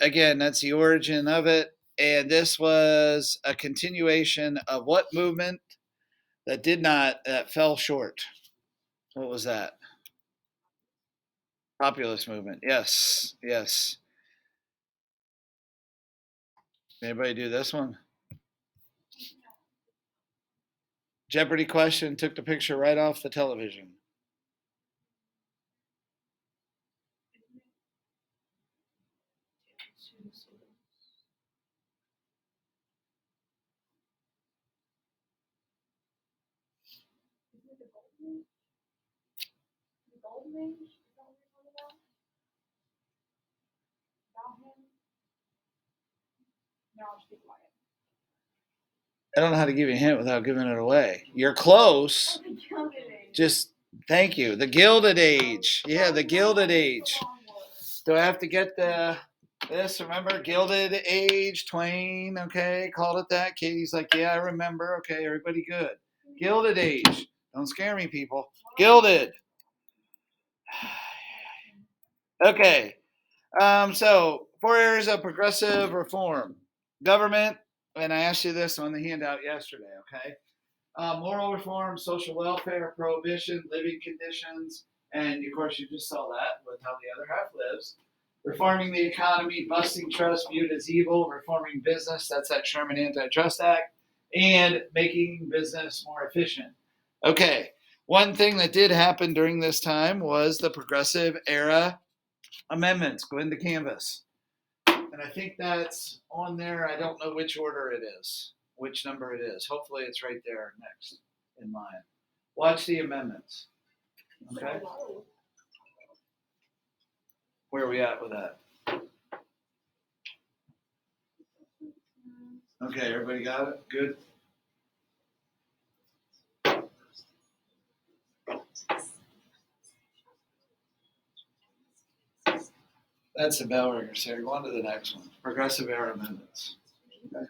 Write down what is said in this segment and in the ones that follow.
again, that's the origin of it. And this was a continuation of what movement that fell short? What was that? Populist movement. Yes, yes. Anybody do this one? Jeopardy question, took the picture right off the television. I don't know how to give you a hint without giving it away. You're close. Just thank you. The Gilded Age. Yeah, the Gilded Age. Do I have to get this? Remember, Gilded Age, Twain. Okay, called it that. Katie's like, yeah, I remember. Okay, everybody good. Gilded Age. Don't scare me, people. Gilded. Okay. So 4 areas of progressive reform: government, and I asked you this on the handout yesterday. Okay. Moral reform, social welfare, prohibition, living conditions, and of course you just saw that with how the other half lives. Reforming the economy, busting trust viewed as evil, reforming business, that's that Sherman Antitrust Act, and making business more efficient. Okay, one thing that did happen during this time was the progressive era amendments. Go into Canvas. And I think that's on there. I don't know which order it is, which number it is. Hopefully it's right there next in line. Watch the amendments. Okay. Where are we at with that? Okay, everybody got it? Good. That's the bell ringer, Sarah. Go on to the next one. Progressive era amendments. Okay.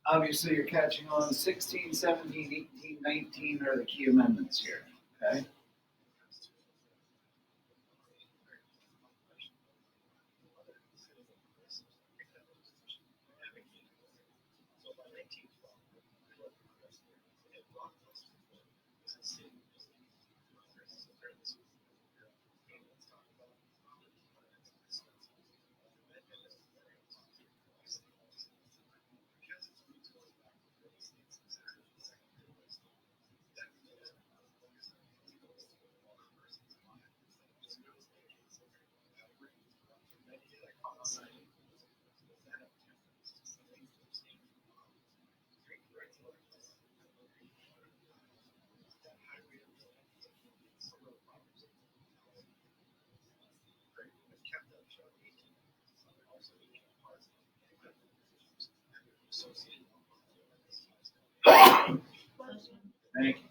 Obviously, you're catching on 16, 17, 18, 19 are the key amendments here. Okay. Thank you.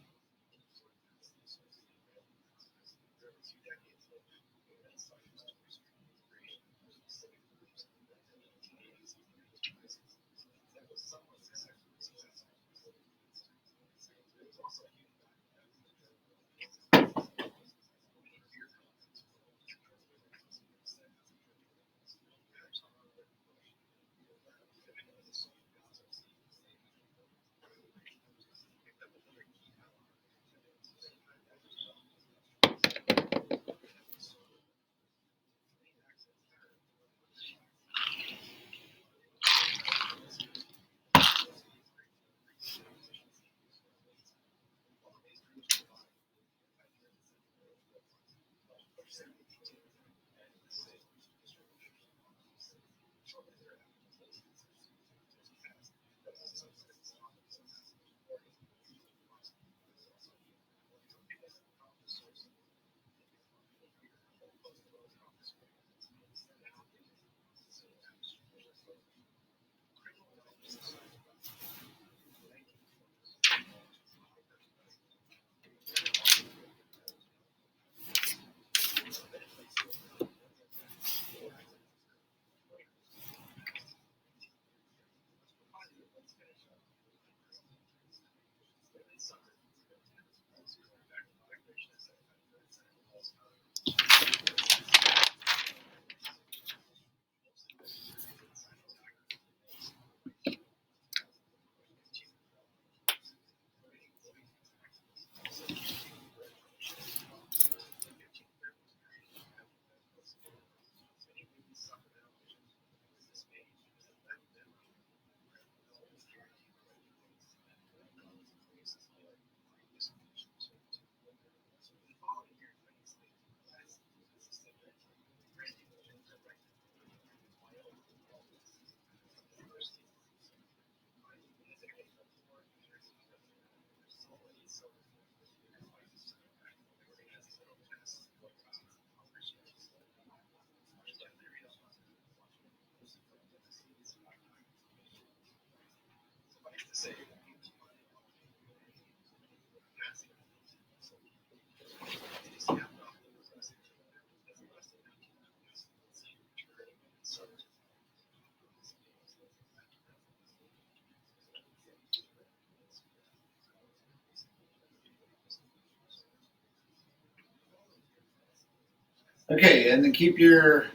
Okay, and then keep your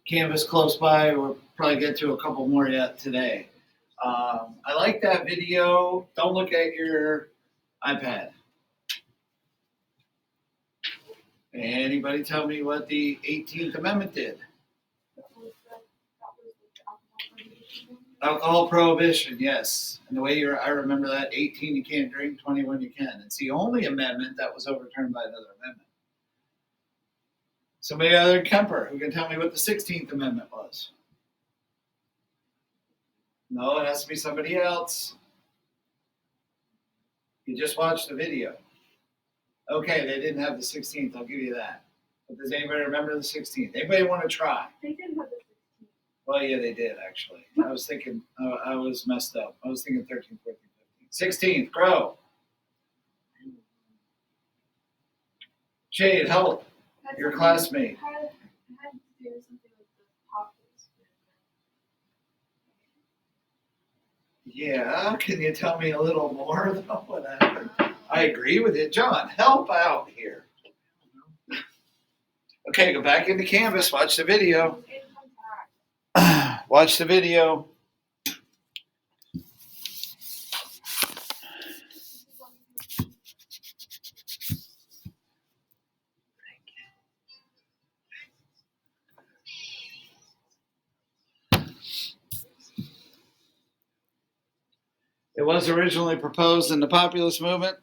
canvas close by. We'll probably get to a couple more yet today. I like that video. Don't look at your iPad. Anybody tell me what the 18th Amendment did? Alcohol prohibition, yes. And the way I remember that, 18 you can't drink, 21 you can. It's the only amendment that was overturned by another amendment. Somebody other than Kemper who can tell me what the 16th Amendment was. No, it has to be somebody else. You just watched the video. Okay, they didn't have the 16th, I'll give you that. But does anybody remember the 16th? Anybody want to try? They did have the 16th. Well, yeah, they did, actually. I was thinking, I was messed up. I was thinking 13, 14, 15. 16th, Crow. Shade, help. Your classmate. Had to do something with the populace. Yeah, can you tell me a little more though? What happened? I agree with it. John, help out here. Okay, go back into Canvas, watch the video. Watch the video. It was originally proposed in the populist movement.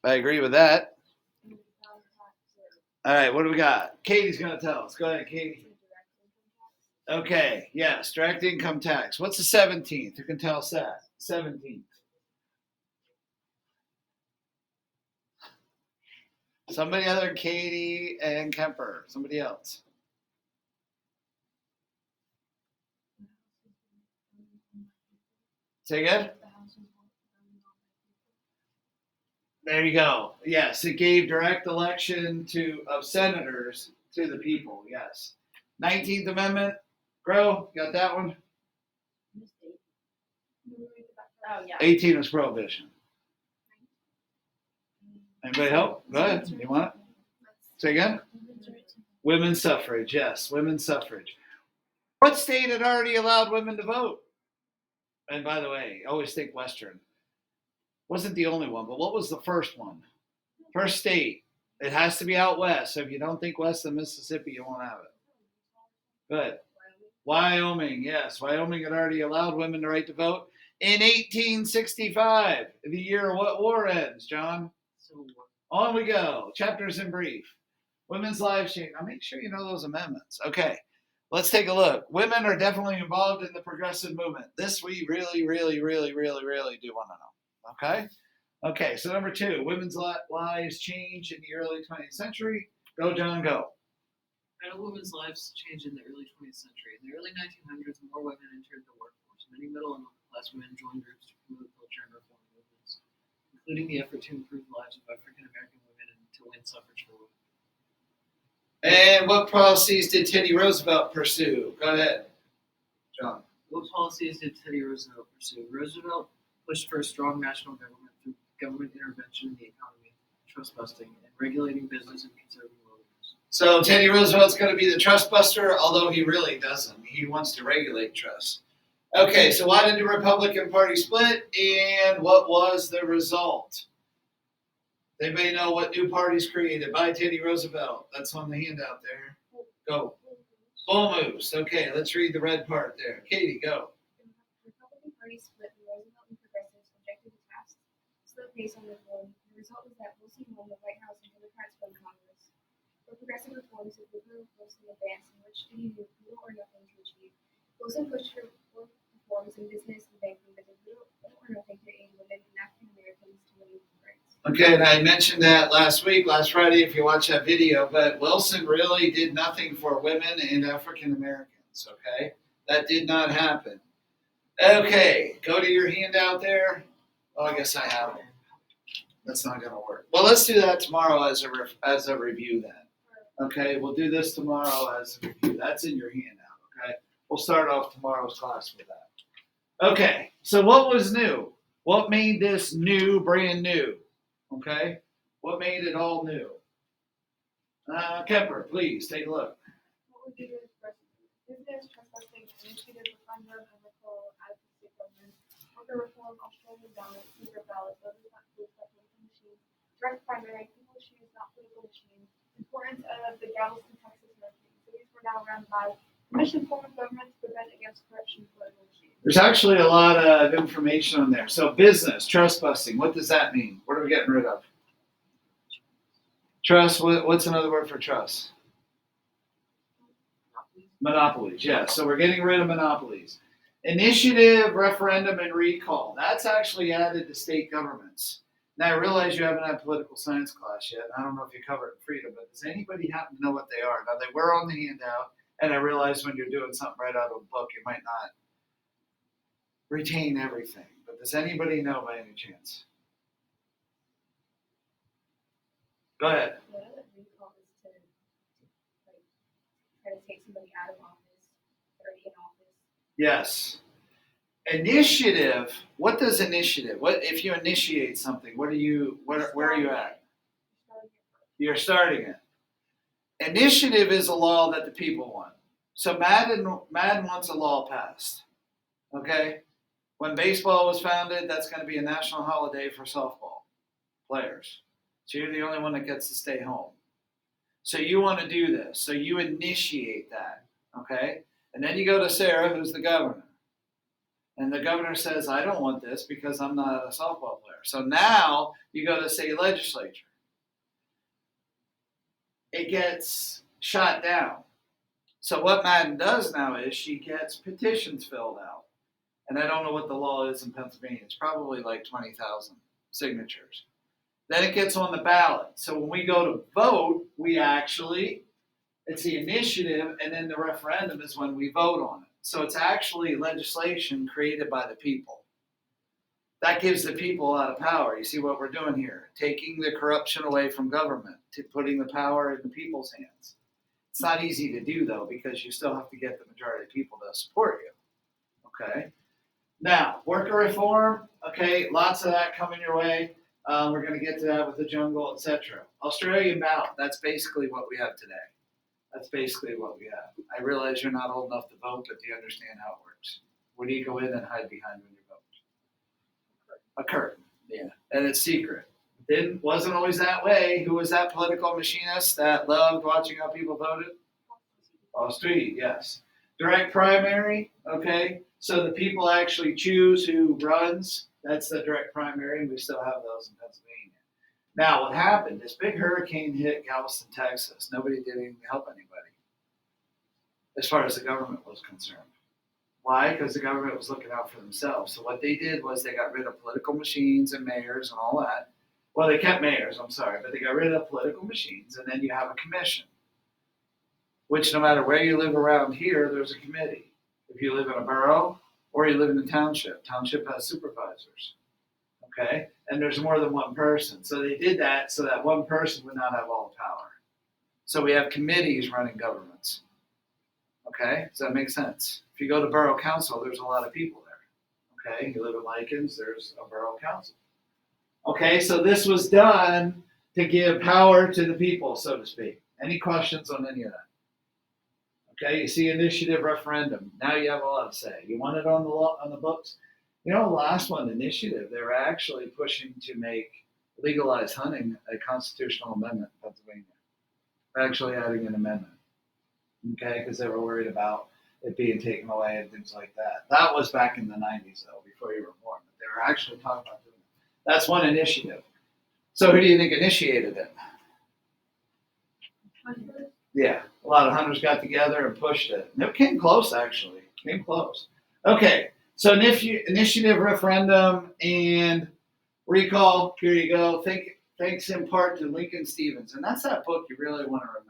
I agree with that. All right, what do we got? Katie's going to tell us. Go ahead, Katie. Okay, yes, direct income tax. What's the 17th? Who can tell us that? 17th. Somebody other than Katie and Kemper. Somebody else. Say again? The house was voted on by There you go. Yes, it gave direct election of senators to the people. Yes. 19th Amendment. Grow, got that one? people. Can we read the back? Oh, yeah. 18 is prohibition. Anybody help? Go ahead. You want it? Say again? Women's suffrage. Yes, women's suffrage. What state had already allowed women to vote? And by the way, always think Western. Wasn't the only one, but what was the first one? First state. It has to be out west. So if you don't think west of Mississippi, you won't have it. Good. Wyoming, yes. Wyoming had already allowed women the right to vote in 1865, the year what war ends, John? Civil War. On we go. Chapters in brief. Women's lives change. Now make sure you know those amendments. Okay, let's take a look. Women are definitely involved in the progressive movement. This we really, really, really, really, really do want to know. Okay? Okay, so number 2, women's lives change in the early 20th century. Go, John, go. How women's lives changed in the early 20th century. In the early 1900s, more women entered the workforce. Many middle and upper-class women joined groups to promote culture and reform movements, including the effort to improve the lives of African American women and to win suffrage for women. And what policies did Teddy Roosevelt pursue? Go ahead, John. What policies did Teddy Roosevelt pursue? Roosevelt pushed for a strong national government through government intervention in the economy, trust busting, and regulating business and conserving low wages. So Teddy Roosevelt's going to be the trust buster, although he really doesn't. He wants to regulate trust. Okay, so why did the Republican Party split, and what was the result? Anybody know what new parties created by Teddy Roosevelt? That's on the handout there. Go. Bull moves. Okay, let's read the red part there. Katie, go. The Republican Party split when Roosevelt and progressives objected to tax slow pace on reform. The result was that Wilson won the White House and Democrats won Congress. For progressive reforms, the liberal Wilson advanced in which did he do little or nothing to achieve. Wilson pushed for reforms in business and banking, but did little or nothing to aid women and African Americans to win equal rights. Okay, and I mentioned that last Friday, if you watch that video, but Wilson really did nothing for women and African Americans, okay? That did not happen. Okay, go to your handout there. Oh, I guess I have it. That's not going to work. Well, let's do that tomorrow as a review then. Okay, we'll do this tomorrow as a review. That's in your handout, okay? We'll start off tomorrow's class with that. Okay, so what was new? What made this new, brand new? Okay, what made it all new? Kemper, please take a look. What would be the business, trust busting, initiative, referendum, and recall advocacy government, worker reform, Australian ballot, secret ballot, voters not to accept political machines, direct primary, people choose not political machines, importance of the Galveston, Texas mercury. Cities were now run by commission form of government to prevent against corruption of political machines. There's actually a lot of information on there. So business, trust busting, what does that mean? What are we getting rid of? Trust, what's another word for trust? Monopolies, yes. So we're getting rid of monopolies. Initiative, referendum, and recall. That's actually added to state governments. Now, I realize you haven't had political science class yet. I don't know if you covered it in freedom, but does anybody happen to know what they are? Now, they were on the handout, and I realize when you're doing something right out of a book, you might not retain everything. But does anybody know by any chance? Go ahead. Yeah, recall is to try to take somebody out of office, already in office. Yes. Initiative. What does initiative? What if you initiate something? Where are you at? You're starting it. Initiative is a law that the people want. So Madden wants a law passed. Okay? When baseball was founded, that's going to be a national holiday for softball players. So you're the only one that gets to stay home. So you want to do this. So you initiate that. Okay? And then you go to Sarah, who's the governor. And the governor says, I don't want this because I'm not a softball player. So now you go to state legislature. It gets shot down. So what Madden does now is she gets petitions filled out. And I don't know what the law is in Pennsylvania. It's probably like 20,000 signatures. Then it gets on the ballot. So when we go to vote, it's the initiative, and then the referendum is when we vote on it. So it's actually legislation created by the people. That gives the people a lot of power. You see what we're doing here? Taking the corruption away from government, to putting the power in the people's hands. It's not easy to do, though, because you still have to get the majority of people to support you. Okay? Now, worker reform, okay, lots of that coming your way. We're going to get to that with the jungle, etc. Australian ballot, that's basically what we have today. That's basically what we have. I realize you're not old enough to vote, but do you understand how it works? Where do you go in and hide behind when you vote? A curtain, yeah, and it's secret. Wasn't always that way. Who was that political machinist that loved watching how people voted? Paul Street, yes. Direct primary, okay. So the people actually choose who runs. That's the direct primary, and we still have those in Pennsylvania. Now, what happened? This big hurricane hit Galveston, Texas. Nobody did anything to help anybody, as far as the government was concerned. Why? Because the government was looking out for themselves. So what they did was they got rid of political machines and mayors and all that. Well, they kept mayors, I'm sorry, but they got rid of political machines, and then you have a commission, which no matter where you live around here, there's a committee. If you live in a borough or you live in a township has supervisors, okay? And there's more than one person. So they did that so that one person would not have all the power. So we have committees running governments. Okay, does that make sense? If you go to borough council, there's a lot of people there. Okay, you live in Likens, there's a borough council. Okay, so this was done to give power to the people, so to speak. Any questions on any of that? Okay, you see initiative referendum. Now you have a lot to say. You want it on the books? You know, the last one, initiative, they were actually pushing to make legalize hunting a constitutional amendment in Pennsylvania. They're actually adding an amendment. Okay, because they were worried about it being taken away and things like that. That was back in the 90s, though, before you were born. But they were actually talking about doing it. That's one initiative. So who do you think initiated it? Yeah, a lot of hunters got together and pushed it. And it came close, actually. Came close. Okay, so initiative, referendum, and recall. Here you go. Thanks in part to Lincoln Stevens. And that's that book you really want to remember.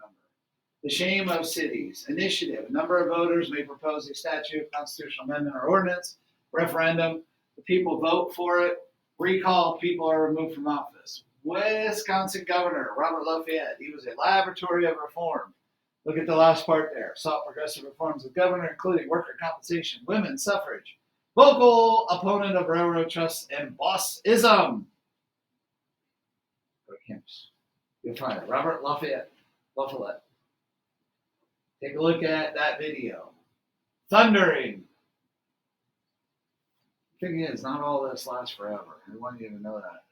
The Shame of Cities. Initiative. A number of voters may propose a statute, constitutional amendment, or ordinance. Referendum. The people vote for it. Recall. People are removed from office. Wisconsin Governor Robert Lafayette. He was a laboratory of reform. Look at the last part there. Sought progressive reforms of governor, including worker compensation, women's suffrage. Vocal opponent of railroad trusts and bossism. Go to campus. You'll find it. Robert Lafayette. Take a look at that video. Thundering. The thing is, not all this lasts forever. I want you to know that.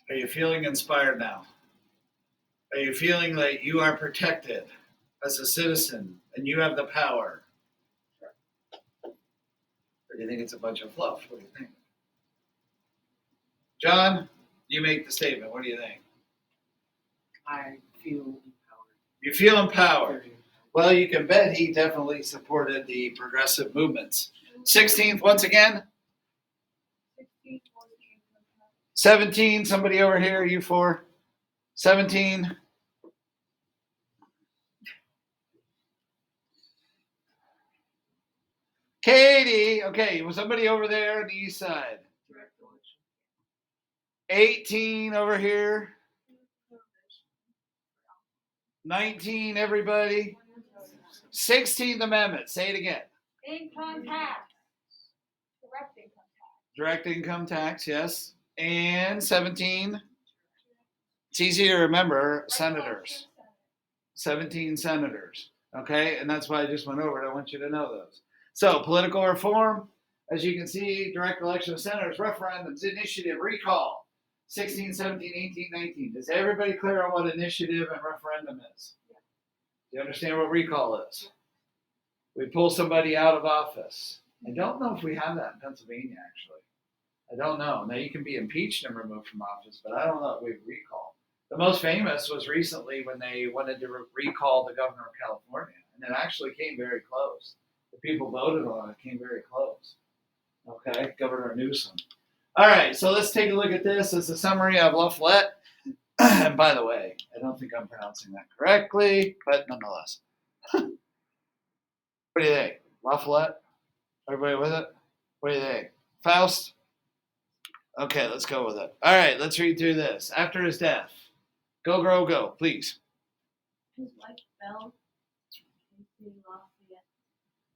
Are you feeling inspired now? Are you feeling like you are protected as a citizen and you have the power? Or do you think it's a bunch of fluff? What do you think? John, you make the statement. What do you think? I feel empowered. You feel empowered. Well, you can bet he definitely supported the progressive movements. 16th, once again. 17, somebody over here, you four. 17. Katie, okay, was somebody over there on the east side? Direct election. 18 over here. 19, everybody. 16th Amendment, say it again. Income tax. Direct income tax. Direct income tax, yes. And 17, it's easy to remember, senators. 17 senators, okay? And that's why I just went over it. I want you to know those. So, political reform, as you can see, direct election of senators, referendums, initiative, recall, 16, 17, 18, 19. Is everybody clear on what initiative and referendum is? Yeah. Do you understand what recall is? We pull somebody out of office. I don't know if we have that in Pennsylvania, actually. I don't know. Now, you can be impeached and removed from office, but I don't know if we recall. The most famous was recently when they wanted to recall the governor of California, and it actually came very close. The people voted on it, came very close. Okay, Governor Newsom. All right, so let's take a look at this as a summary of La Follette. And by the way, I don't think I'm pronouncing that correctly, but nonetheless. What do you think? La Follette? Everybody with it? What do you think? Faust? Okay, let's go with it. All right, let's read through this. After his death, go, please. His wife Belle Lafayette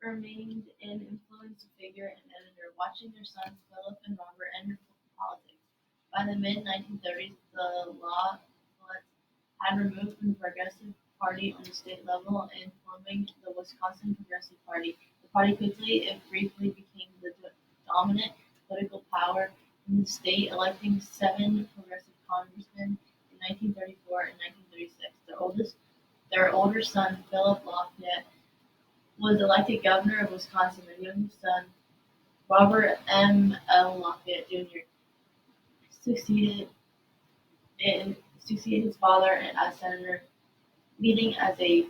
remained an influential figure and editor, watching their sons Philip and Robert enter politics. By the mid-1930s, the Lafollette had removed from the Progressive Party on the state level and forming the Wisconsin Progressive Party. The party quickly, if briefly, became the dominant political power in the state, electing 7 progressive congressmen in 1934 and 1936. Their older son, Philip Lafayette, was elected governor of Wisconsin. Their youngest son, Robert M. L. Lafayette Jr., succeeded his father as senator, leading as a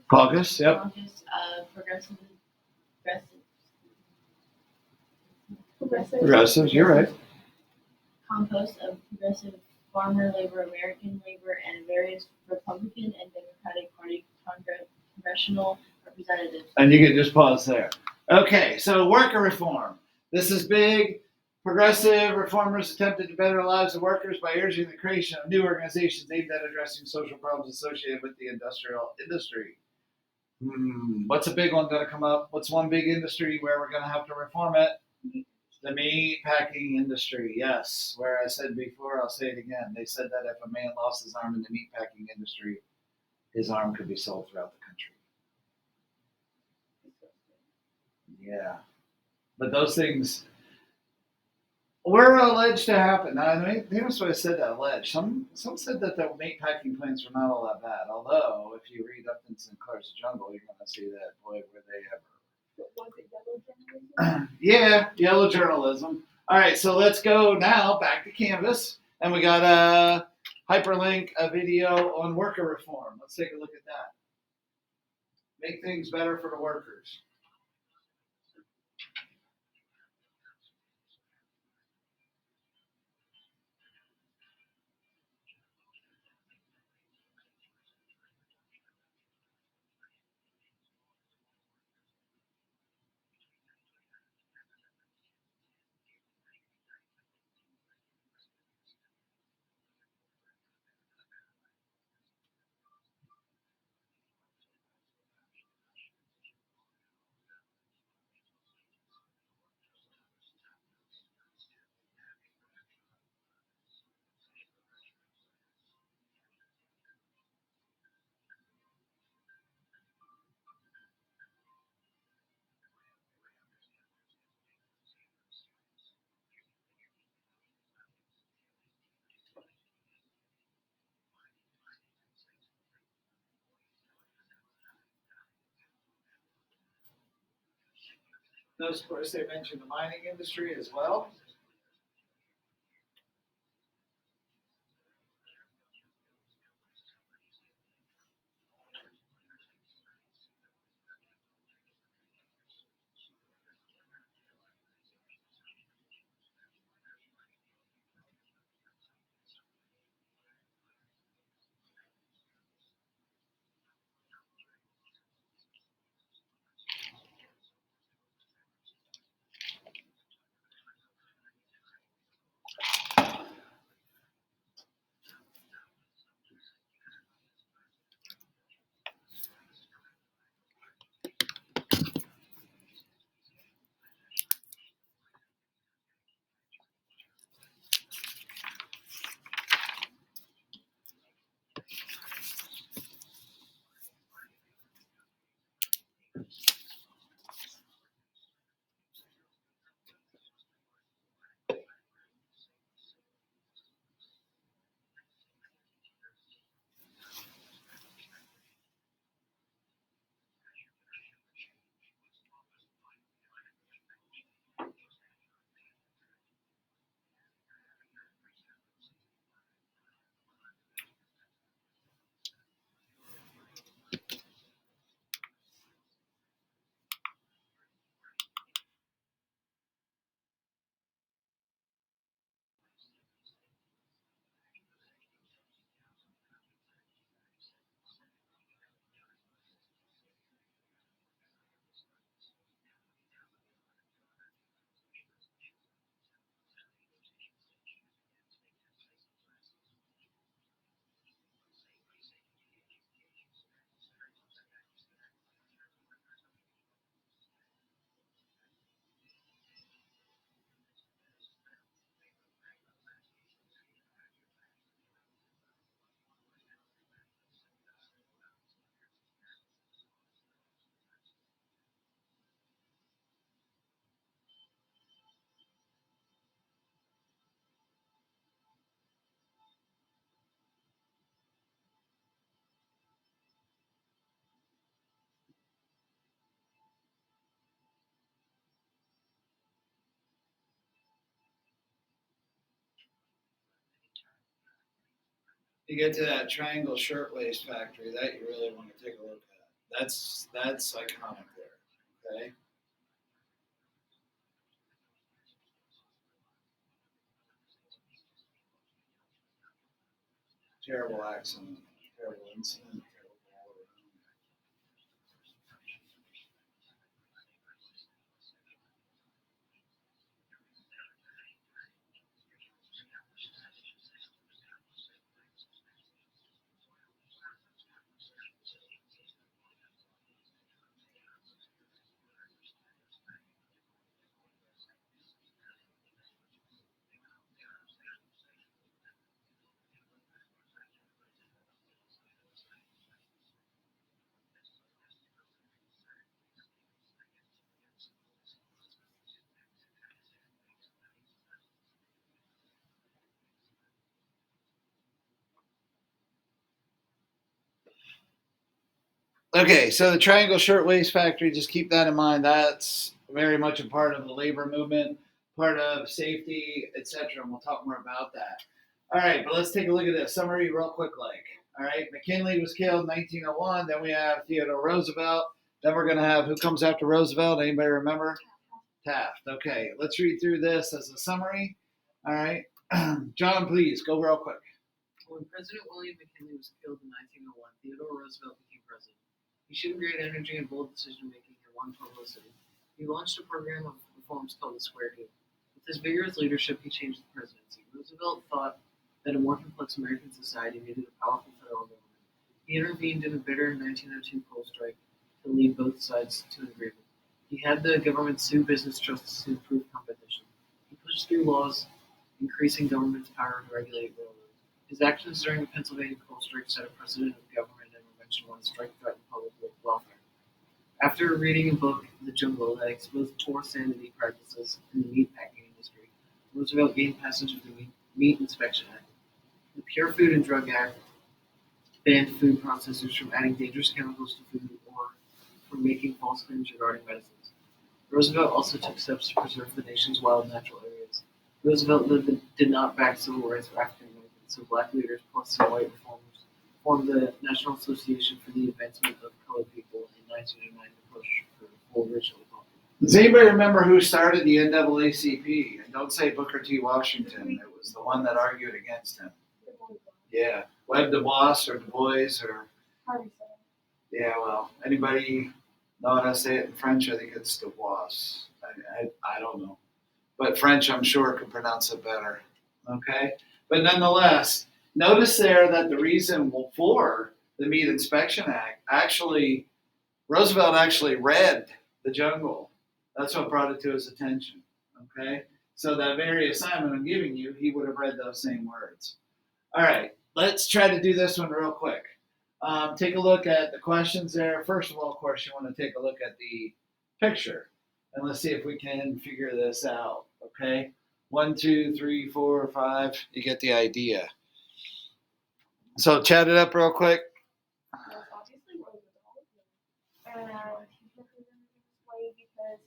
Caucus, yep. caucus of Progressives, you're right. composed of progressive farmer labor, American labor, and various Republican and Democratic Party congressional representatives. And you can just pause there. Okay, so worker reform. This is big. Progressive reformers attempted to better the lives of workers by urging the creation of new organizations aimed at addressing social problems associated with the industrial industry. What's a big one going to come up? What's one big industry where we're going to have to reform it? The meat packing industry, yes. Where I said before, I'll say it again. They said that if a man lost his arm in the meat packing industry, his arm could be sold throughout the country. Yeah. But those things were alleged to happen. Now, they must have said that alleged. Some said that the meat packing plants were not all that bad. Although, if you read Upton Sinclair's Jungle, you're going to see that, boy, were they ever. Was it yellow journalism? Yeah, yellow journalism. All right, so let's go now back to Canvas. And we got a hyperlink, a video on worker reform. Let's take a look at that. Make things better for the workers. Notice, of course, they mentioned the mining industry as well. You get to that Triangle Shirtwaist Factory, that you really want to take a look at. That's iconic there. Okay. Terrible accident, terrible incident, terrible all around. Okay, so the Triangle Shirtwaist Factory, just keep that in mind. That's very much a part of the labor movement, part of safety, etc. And we'll talk more about that. All right, but let's take a look at this summary real quick. All right, McKinley was killed in 1901. Then we have Theodore Roosevelt. Then we're going to have who comes after Roosevelt? Anybody remember? Taft. Okay, let's read through this as a summary. All right, John, please go real quick. When President William McKinley was killed in 1901, Theodore Roosevelt became president. He showed great energy and bold decision-making and won publicity. He launched a program of reforms called the Square Deal. With his vigorous leadership, he changed the presidency. Roosevelt thought that a more complex American society needed a powerful federal government. He intervened in a bitter 1902 coal strike to lead both sides to an agreement. He had the government sue business trusts to improve competition. He pushed through laws increasing government's power to regulate railroads. His actions during the Pennsylvania coal strike set a precedent of government intervention when a strike threatened public welfare. After reading a book, The Jungle, that exposed poor sanitary practices in the meatpacking industry, Roosevelt gained passage of the Meat Inspection Act. The Pure Food and Drug Act banned food processors from adding dangerous chemicals to food or from making false claims regarding medicines. Roosevelt also took steps to preserve the nation's wild natural areas. Roosevelt did not back civil rights for African Americans, so black leaders plus some white reformers formed the National Association for the Advancement of Colored People in 1909 to push for full racial equality. Does anybody remember who started the NAACP? And don't say Booker T. Washington. It was the one that argued against him. Yeah, Webb Du Bois or Du Bois or Harvey said yeah. Well, anybody know how to say it in French? I think it's Du Bois. I don't know, but French I'm sure can pronounce it better. Okay, but nonetheless, notice there that the reason for the Meat Inspection Act actually Roosevelt actually read The Jungle. That's what brought it to his attention. Okay, so that very assignment I'm giving you, he would have read those same words. All right, let's try to do this one real quick. Take a look at the questions there. First of all, of course, you want to take a look at the picture. And let's see if we can figure this out. Okay? 1, 2, 3, 4, 5. You get the idea. So chat it up real quick. Yes, obviously Roosevelt. And he's represented this way because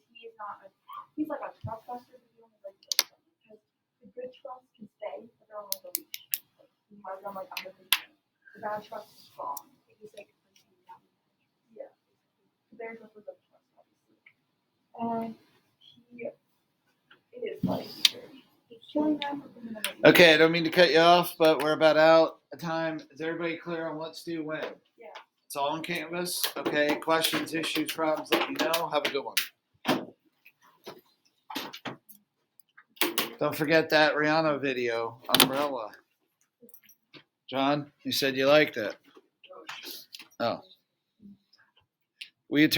he's like a trust buster, but he only like because the good trust can stay, but they're on like a leash. Like, he has them like under control. The bad trust is strong. He's like yeah. There's like a good trust, obviously. And it is like he's killing them. Okay, I don't mean to cut you off, but we're about out of time. Is everybody clear on what's due when? Yeah. It's all on Canvas. Okay, questions, issues, problems, let me know. Have a good one. Don't forget that Rihanna video, Umbrella. John, you said you liked it. Oh. Will you turn